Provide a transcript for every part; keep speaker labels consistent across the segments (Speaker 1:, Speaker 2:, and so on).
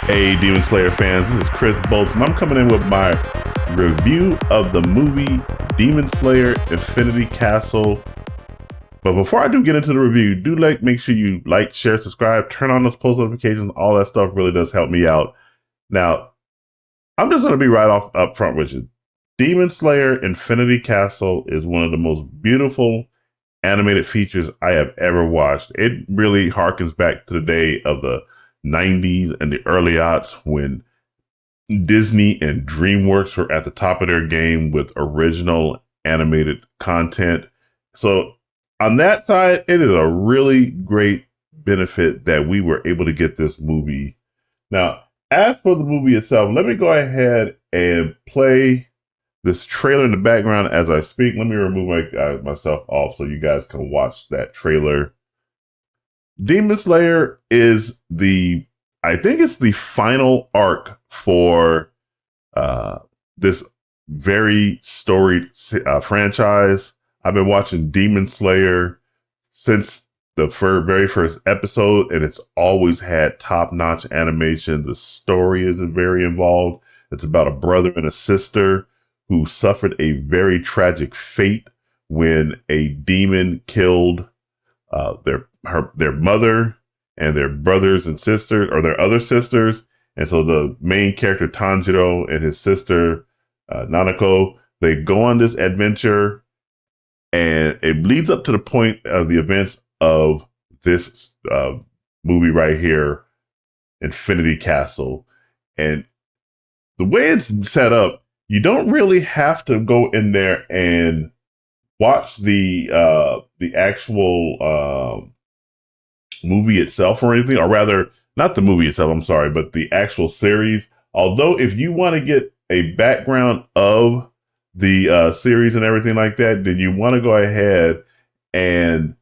Speaker 1: Hey, Demon Slayer fans, this is Chris Bolts, and I'm coming in with my review of the movie Demon Slayer Infinity Castle. But before I do get into the review, make sure you like, share, subscribe, turn on those post notifications. All that stuff really does help me out. Now, I'm just going to be right off up front with you. Demon Slayer Infinity Castle is one of the most beautiful animated features I have ever watched. It really harkens back to the day of the 90s and the early aughts when Disney and DreamWorks were at the top of their game with original animated content. So on that side, it is a really great benefit that we were able to get this movie. Now, as for the movie itself, let me go ahead and play this trailer in the background as I speak. Let me remove myself off so you guys can watch that trailer. Demon Slayer is I think it's the final arc for this very storied franchise. I've been watching Demon Slayer since the very first episode, and it's always had top-notch animation. The story is very involved. It's about a brother and a sister who suffered a very tragic fate when a demon killed their mother and their brothers and sisters, or their other sisters. And so the main character Tanjiro and his sister Nanako, they go on this adventure, and it leads up to the point of the events of this movie right here, Infinity Castle. And the way it's set up, you don't really have to go in there and watch the actual movie itself or anything, or rather, not the movie itself, I'm sorry, but the actual series. Although, if you want to get a background of the series and everything like that, then you want to go ahead and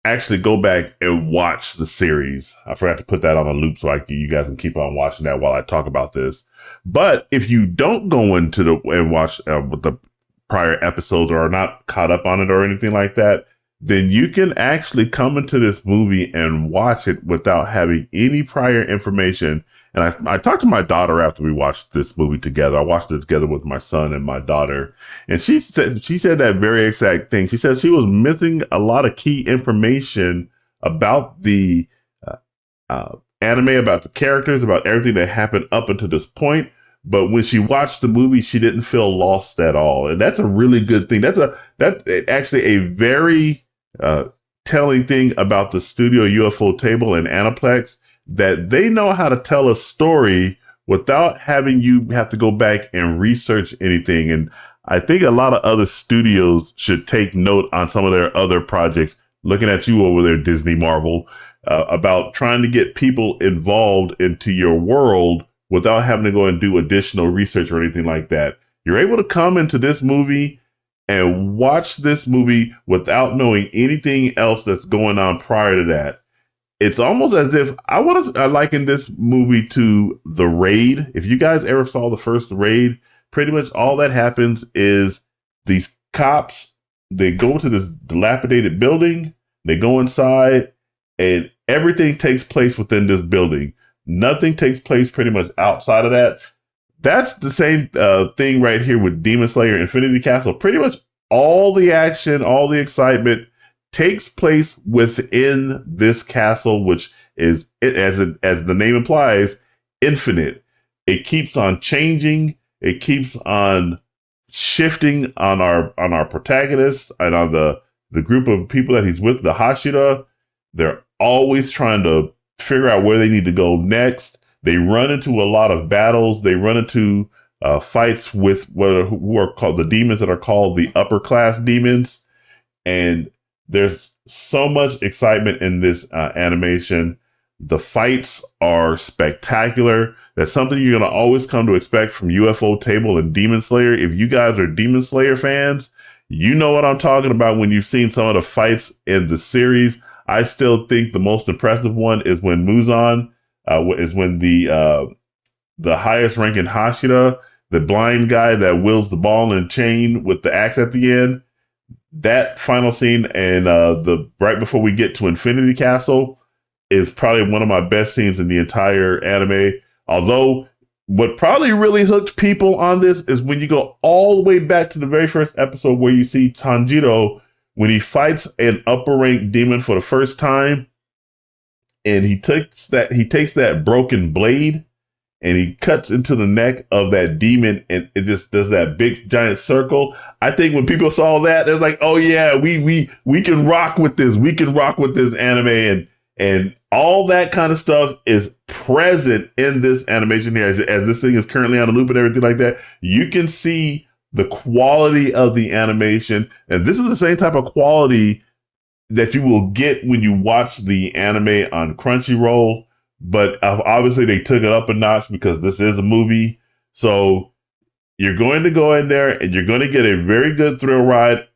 Speaker 1: actually go back and watch the series. I forgot to put that on a loop so you guys can keep on watching that while I talk about this. But if you don't go into and watch with the prior episodes, or are not caught up on it or anything like that, then you can actually come into this movie and watch it without having any prior information. And I talked to my daughter after we watched this movie together. I watched it together with my son and my daughter, and she said that very exact thing. She said she was missing a lot of key information about the anime, about the characters, about everything that happened up until this point. But when she watched the movie, she didn't feel lost at all. And that's a really good thing. That's actually a very telling thing about the Studio UFO Table and Aniplex, that they know how to tell a story without having you have to go back and research anything. And I think a lot of other studios should take note on some of their other projects, looking at you over there, Disney, Marvel, about trying to get people involved into your world without having to go and do additional research or anything like that. You're able to come into this movie and watch this movie without knowing anything else that's going on prior to that. It's almost as if I want to liken this movie to The Raid. If you guys ever saw the first Raid, pretty much all that happens is these cops, they go to this dilapidated building, they go inside, and everything takes place within this building. Nothing takes place pretty much outside of that. That's the same thing right here with Demon Slayer Infinity Castle. Pretty much all the action, all the excitement takes place within this castle, which is, as the name implies, infinite. It keeps on changing. It keeps on shifting on our protagonist and on the group of people that he's with, the Hashira. They're always trying to figure out where they need to go next. They run into a lot of battles. They run into fights with who are called the demons that are called the upper class demons. And there's so much excitement in this animation. The fights are spectacular. That's something you're going to always come to expect from UFO Table and Demon Slayer. If you guys are Demon Slayer fans, you know what I'm talking about when you've seen some of the fights in the series. I still think the most impressive one is when Muzan, the highest ranking Hashira, the blind guy that wields the ball and chain with the axe at the end. That final scene and the right before we get to Infinity Castle is probably one of my best scenes in the entire anime. Although what probably really hooked people on this is when you go all the way back to the very first episode where you see Tanjiro when he fights an upper rank demon for the first time, and he takes that broken blade and he cuts into the neck of that demon, and it just does that big giant circle. I think when people saw that, they're like, "Oh yeah, we can rock with this. We can rock with this anime," and all that kind of stuff is present in this animation here. As this thing is currently on a loop and everything like that, you can see the quality of the animation, and this is the same type of quality that you will get when you watch the anime on Crunchyroll. But obviously they took it up a notch because this is a movie. So you're going to go in there and you're going to get a very good thrill ride.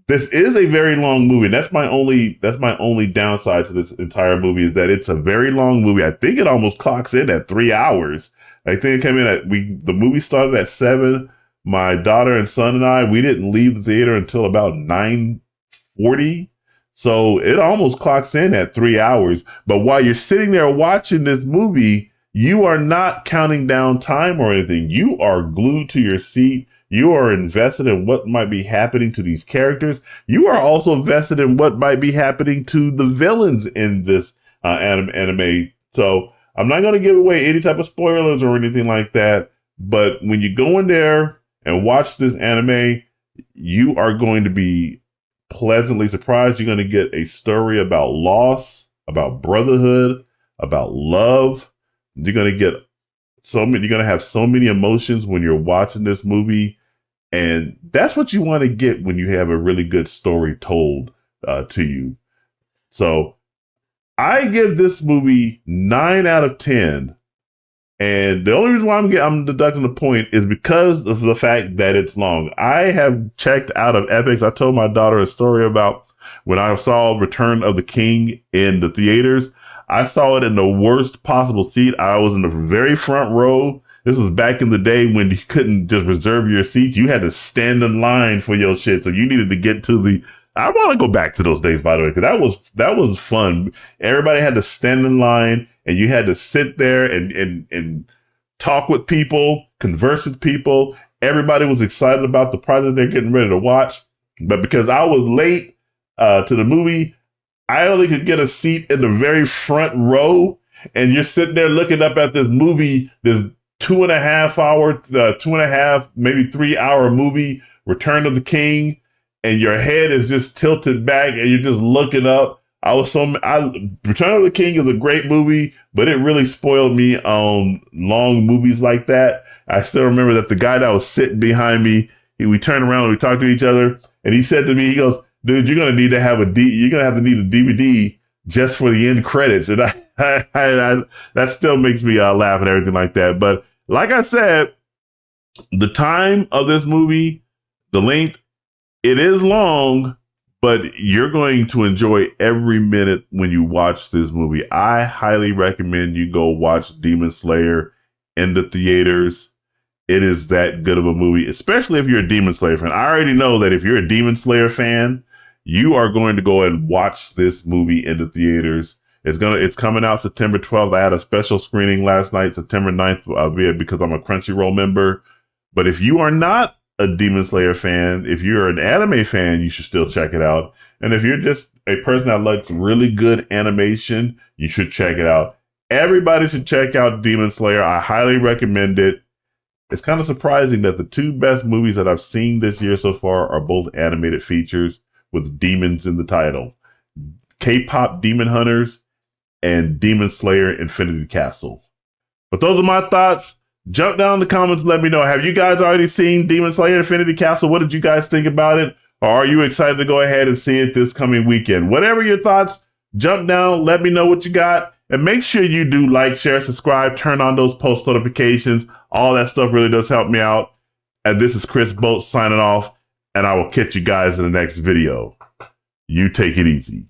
Speaker 1: This is a very long movie. And that's my only downside to this entire movie, is that it's a very long movie. I think it almost clocks in at 3 hours. I think it came in the movie started at 7. My daughter and son and I, we didn't leave the theater until about 9:40. So it almost clocks in at 3 hours. But while you're sitting there watching this movie, you are not counting down time or anything. You are glued to your seat. You are invested in what might be happening to these characters. You are also invested in what might be happening to the villains in this anime. So I'm not going to give away any type of spoilers or anything like that. But when you go in there and watch this anime, you are going to be pleasantly surprised. You're going to get a story about loss, about brotherhood, about love. You're going to have so many emotions when you're watching this movie. And that's what you want to get when you have a really good story told to you. So I give this movie 9 out of 10. And the only reason why I'm deducting the point is because of the fact that it's long. I have checked out of Epix. I told my daughter a story about when I saw Return of the King in the theaters. I saw it in the worst possible seat. I was in the very front row. This was back in the day when you couldn't just reserve your seats. You had to stand in line for your shit. So you needed to get to I want to go back to those days, by the way, because that was fun. Everybody had to stand in line, and you had to sit there and talk with people, converse with people. Everybody was excited about the project they're getting ready to watch. But because I was late to the movie, I only could get a seat in the very front row. And you're sitting there looking up at this movie, this 2.5 hour, maybe 3 hour movie, Return of the King. And your head is just tilted back and you're just looking up. Return of the King is a great movie, but it really spoiled me on long movies like that. I still remember that the guy that was sitting behind me, we turned around and we talked to each other, and he said to me, he goes, "Dude, you're going to need to have to need a DVD just for the end credits." And I that still makes me laugh and everything like that. But like I said, the time of this movie, the length, it is long, but you're going to enjoy every minute when you watch this movie. I highly recommend you go watch Demon Slayer in the theaters. It is that good of a movie, especially if you're a Demon Slayer fan. I already know that if you're a Demon Slayer fan, you are going to go and watch this movie in the theaters. It's coming out September 12th. I had a special screening last night, September 9th, because I'm a Crunchyroll member. But if you are not a Demon Slayer fan, if you're an anime fan, you should still check it out. And if you're just a person that likes really good animation, you should check it out. Everybody should check out Demon Slayer. I highly recommend it. It's kind of surprising that the two best movies that I've seen this year so far are both animated features with demons in the title. K-pop Demon Hunters and Demon Slayer Infinity Castle. But those are my thoughts. Jump down in the comments and let me know. Have you guys already seen Demon Slayer Infinity Castle? What did you guys think about it? Or are you excited to go ahead and see it this coming weekend? Whatever your thoughts, jump down, let me know what you got. And make sure you do like, share, subscribe, turn on those post notifications. All that stuff really does help me out. And this is Chris Bolt signing off, and I will catch you guys in the next video. You take it easy.